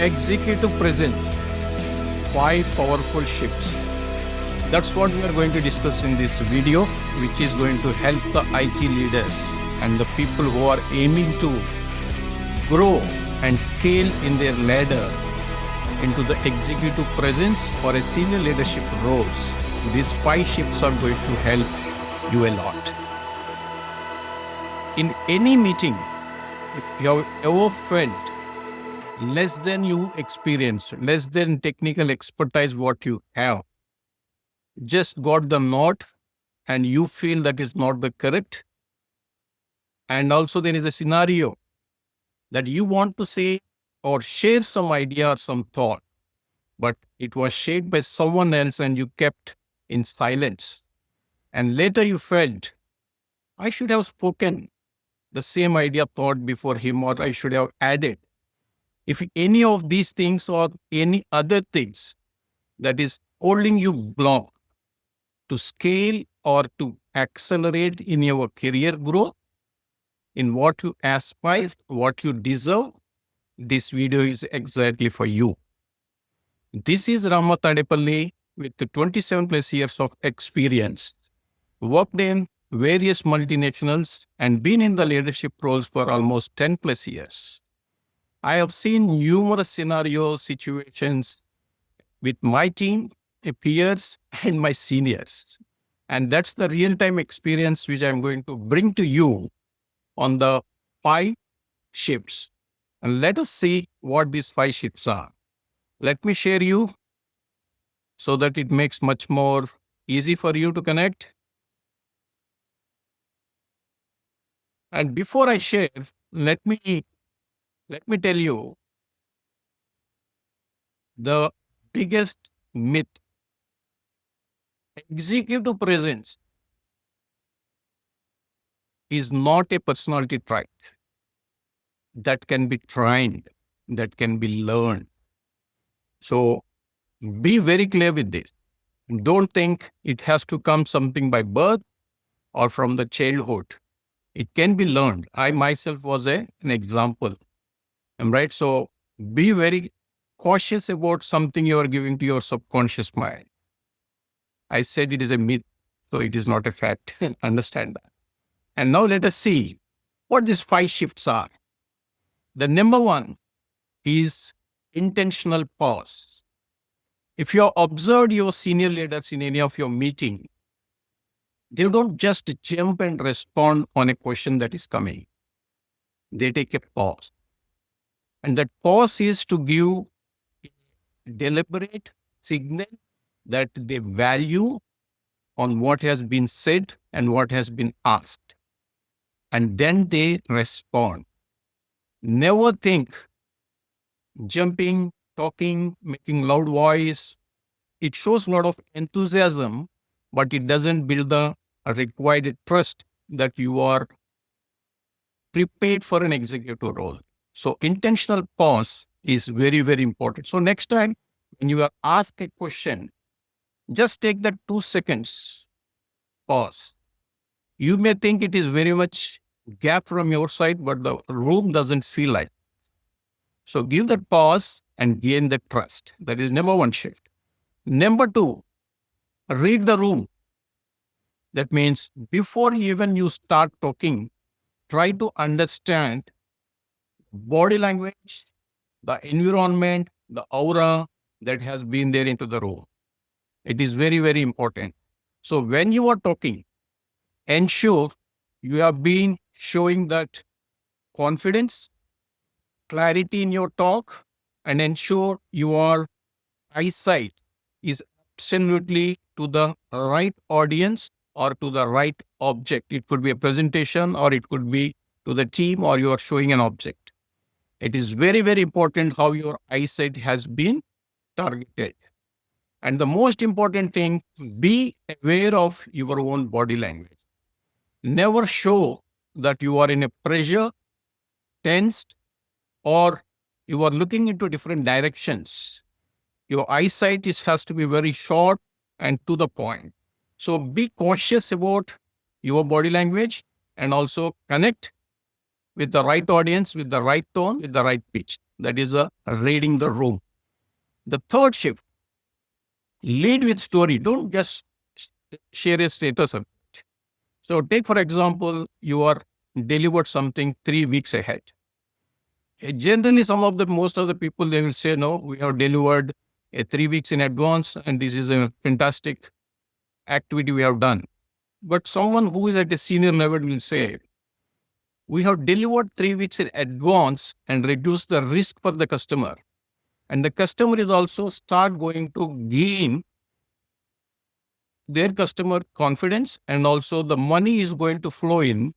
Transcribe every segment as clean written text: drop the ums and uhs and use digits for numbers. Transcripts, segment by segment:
Executive presence, 5 powerful shifts. That's what we are going to discuss in this video, which is going to help the IT leaders and the people who are aiming to grow and scale in their ladder into the executive presence or a senior leadership roles. These 5 shifts are going to help you a lot. In any meeting, if you have ever felt less than you experience, less than technical expertise what you have, just got the nod and you feel that is not the correct, and also there is a scenario that you want to say or share some idea or some thought, but it was shared by someone else and you kept in silence, and later you felt, I should have spoken the same idea thought before him, or I should have added. If any of these things or any other things that is holding you block to scale or to accelerate in your career growth, in what you aspire, what you deserve, this video is exactly for you. This is Rama Tadepalli with 27 plus years of experience, worked in various multinationals and been in the leadership roles for almost 10 plus years. I have seen numerous scenarios, situations with my team, peers, and my seniors. And that's the real-time experience which I'm going to bring to you on the 5 shifts. And let us see what these 5 shifts are. Let me share you so that it makes much more easy for you to connect. And before I share, let me tell you the biggest myth. Executive presence is not a personality trait that can be trained, that can be learned. So be very clear with this. Don't think it has to come something by birth or from the childhood. It can be learned. I myself was an example. Right? So be very cautious about something you are giving to your subconscious mind. I said it is a myth, so it is not a fact. Understand that. And now let us see what these 5 shifts are. The number 1 is intentional pause. If you have observed your senior leaders in any of your meeting, they don't just jump and respond on a question that is coming. They take a pause. And that pause is to give a deliberate signal that they value on what has been said and what has been asked. And then they respond. Never think jumping, talking, making loud voice. It shows a lot of enthusiasm, but it doesn't build the required trust that you are prepared for an executive role. So intentional pause is very, very important. So next time when you are asked a question, just take that 2 seconds pause. You may think it is very much gap from your side, but the room doesn't feel like. So give that pause and gain that trust. That is number 1 shift. Number 2, read the room. That means before even you start talking, try to understand body language, the environment, the aura that has been there into the room. It is very, very important. So when you are talking, ensure you have been showing that confidence, clarity in your talk, and ensure your eyesight is absolutely to the right audience or to the right object. It could be a presentation or it could be to the team, or you are showing an object. It is very, very important how your eyesight has been targeted. And the most important thing, be aware of your own body language. Never show that you are in a pressure, tensed, or you are looking into different directions. Your eyesight has to be very short and to the point. So be cautious about your body language and also connect with the right audience, with the right tone, with the right pitch. that is reading the room. The third shift, lead with story. Don't just share a status of it. So take, for example, you are delivered something 3 weeks ahead. Generally, most of the people, they will say, no, we have delivered 3 weeks in advance, and this is a fantastic activity we have done. But someone who is at a senior level will say, we have delivered 3 weeks in advance and reduced the risk for the customer. And the customer is also start going to gain their customer confidence, and also the money is going to flow in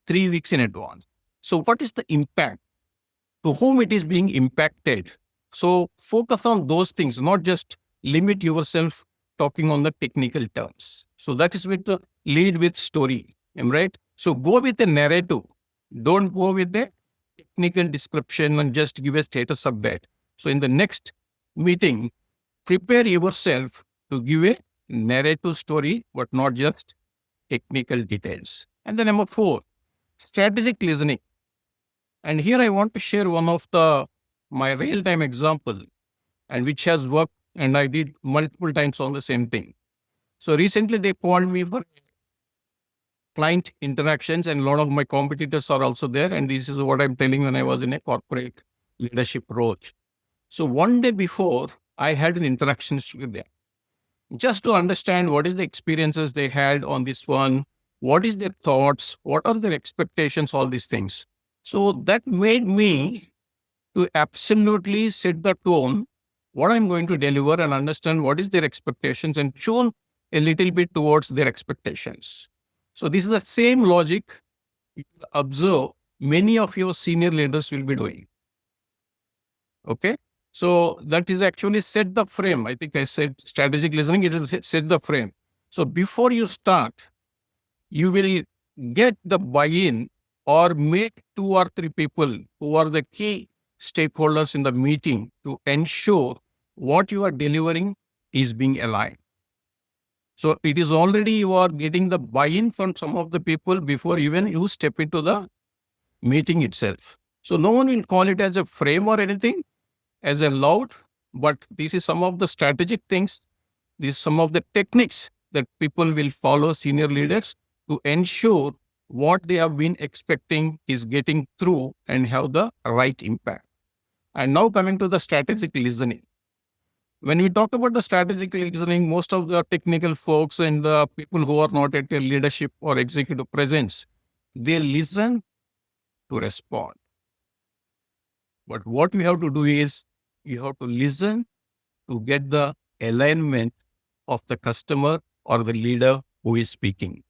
3 weeks in advance. So what is the impact? To whom it is being impacted? So focus on those things, not just limit yourself talking on the technical terms. So that is with the lead with story, am I right? So go with a narrative. Don't go with the technical description and just give a status update. So in the next meeting, prepare yourself to give a narrative story, but not just technical details. And then number 4, strategic listening. And here I want to share one of my real-time example, and which has worked, and I did multiple times on the same thing. So recently they called me for client interactions, and a lot of my competitors are also there. And this is what I'm telling when I was in a corporate leadership role. So one day before, I had an interaction with them, just to understand what is the experiences they had on this one, what is their thoughts, what are their expectations, all these things. So that made me to absolutely set the tone, what I'm going to deliver, and understand what is their expectations and tune a little bit towards their expectations. So this is the same logic you observe many of your senior leaders will be doing. Okay. So that is actually set the frame. I think I said strategic listening, it is set the frame. So before you start, you will get the buy-in or make 2 or 3 people who are the key stakeholders in the meeting to ensure what you are delivering is being aligned. So it is already you are getting the buy-in from some of the people before even you step into the meeting itself. So no one will call it as a frame or anything, as a loud, but this is some of the strategic things. These are some of the techniques that people will follow, senior leaders, to ensure what they have been expecting is getting through and have the right impact. And now coming to the strategic listening. When we talk about the strategic listening, most of the technical folks and the people who are not at a leadership or executive presence, they listen to respond. But what we have to do is, you have to listen to get the alignment of the customer or the leader who is speaking.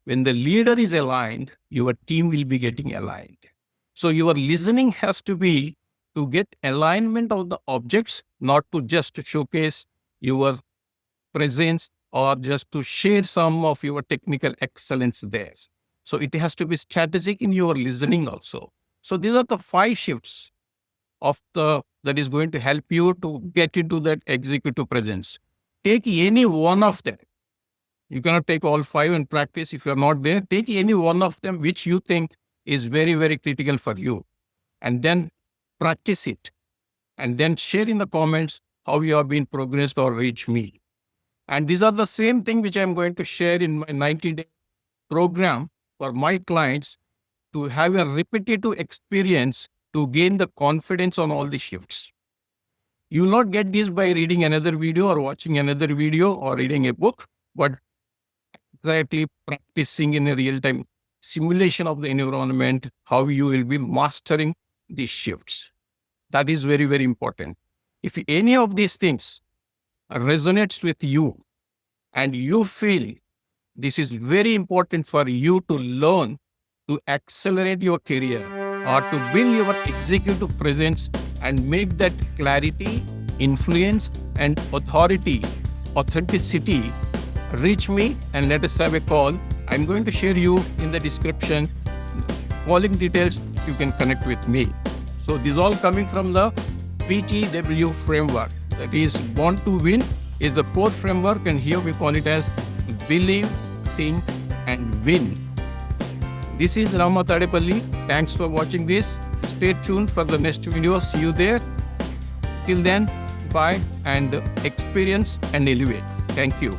When the leader is aligned, your team will be getting aligned. So your listening has to be to get alignment of the objects, not to just showcase your presence or just to share some of your technical excellence there. So it has to be strategic in your listening also. So these are the 5 shifts that is going to help you to get into that executive presence. Take any one of them. You cannot take all 5 and practice if you are not there. Take any one of them which you think is very, very critical for you, and then practice it, and then share in the comments how you have been progressed or reached me. And these are the same thing which I'm going to share in my 90-day program for my clients to have a repetitive experience to gain the confidence on all the shifts. You will not get this by reading another video or watching another video or reading a book, but exactly practicing in a real-time simulation of the environment, how you will be mastering these shifts. That is very, very important. If any of these things resonates with you and you feel this is very important for you to learn to accelerate your career or to build your executive presence and make that clarity, influence, and authenticity, reach me and let us have a call. I'm going to share you in the description calling details. You can connect with me. So this is all coming from the BTW Framework. That is Born to Win is the 4th framework, and here we call it as Believe, Think, and Win. This is Rama Tadepalli. Thanks for watching this. Stay tuned for the next video. See you there. Till then, bye and experience and elevate. Thank you.